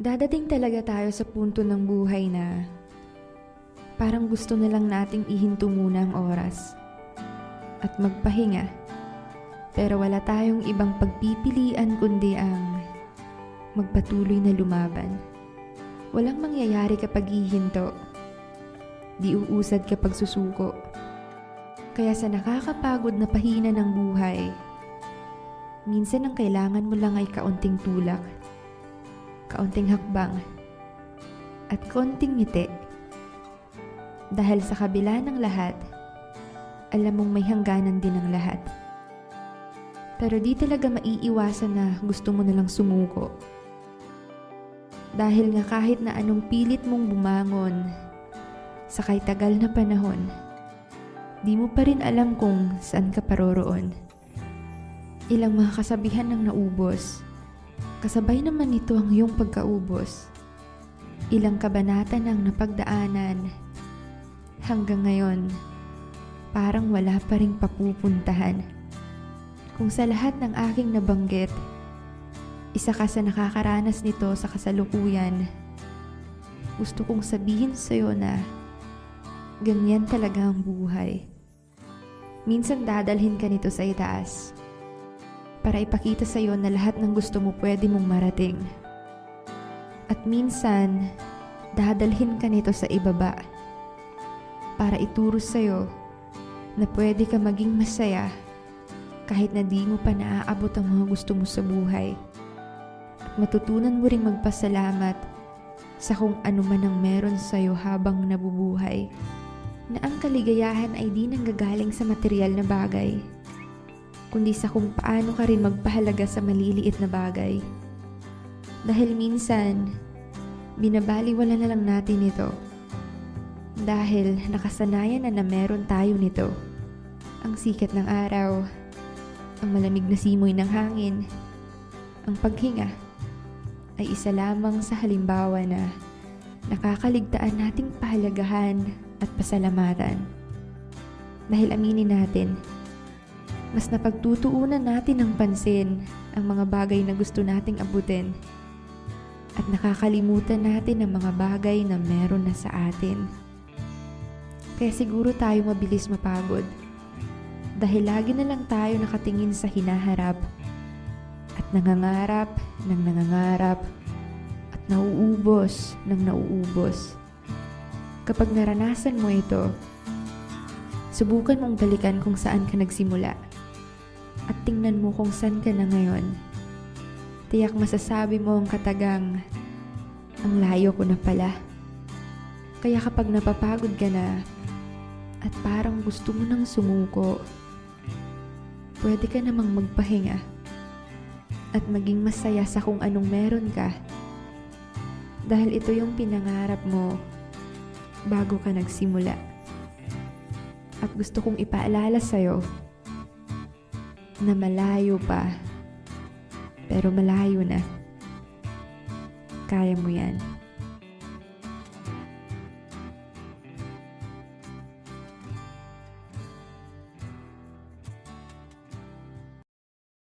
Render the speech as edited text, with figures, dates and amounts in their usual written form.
Dadating talaga tayo sa punto ng buhay na parang gusto na lang nating ihinto muna ang oras at magpahinga. Pero wala tayong ibang pagpipilian kundi ang magpatuloy na lumaban. Walang mangyayari kapag hihinto. Di uusad kapag susuko. Kaya sa nakakapagod na pahina ng buhay, minsan ang kailangan mo lang ay kaunting tulak, kaunting hakbang, at konting ngiti. Dahil sa kabila ng lahat, alam mong may hangganan din ang lahat. Pero di talaga maiiwasan na gusto mo nalang sumuko. Dahil nga kahit na anong pilit mong bumangon, sa kay tagal na panahon, di mo pa rin alam kung saan ka paroroon. Ilang mga kasabihan ang naubos, kasabay naman nito ang iyong pagkaubos. Ilang kabanata ng napagdaanan, hanggang ngayon, parang wala pa ring papupuntahan. Kung sa lahat ng aking nabanggit, isa ka sa nakakaranas nito sa kasalukuyan, gusto kong sabihin sa'yo na ganyan talaga ang buhay. Minsan dadalhin ka nito sa itaas para ipakita sa'yo na lahat ng gusto mo pwede mong marating. At minsan, dadalhin ka nito sa ibaba para ituro sa'yo na pwede ka maging masaya kahit na di mo pa naaabot ang mga gusto mo sa buhay. At matutunan mo ring magpasalamat sa kung ano man ang meron sa'yo habang nabubuhay. Na ang kaligayahan ay di nanggagaling sa material na bagay, kundi sa kung paano ka rin magpahalaga sa maliliit na bagay. Dahil minsan, binabaliwala na lang natin ito. Dahil nakasanayan na meron tayo nito. Ang sikat ng araw, ang malamig na simoy ng hangin, ang paghinga, ay isa lamang sa halimbawa na nakakaligtaan nating pahalagahan at pasalamatan. Dahil aminin natin, mas napagtutuunan natin ng pansin ang mga bagay na gusto nating abutin at nakakalimutan natin ang mga bagay na meron na sa atin. Kaya siguro tayo mabilis mapagod dahil lagi na lang tayo nakatingin sa hinaharap at nangangarap ng nangangarap at nauubos ng nauubos. Kapag naranasan mo ito, subukan mong balikan kung saan ka nagsimula at tingnan mo kung saan ka na ngayon. Tiyak masasabi mo ang katagang, ang layo ko na pala. Kaya kapag napapagod ka na at parang gusto mo nang sumuko, pwede ka namang magpahinga at maging masaya sa kung anong meron ka. Dahil ito yung pinangarap mo bago ka nagsimula. At gusto kong ipaalala sa'yo na malayo pa, pero malayo na. Kaya mo yan.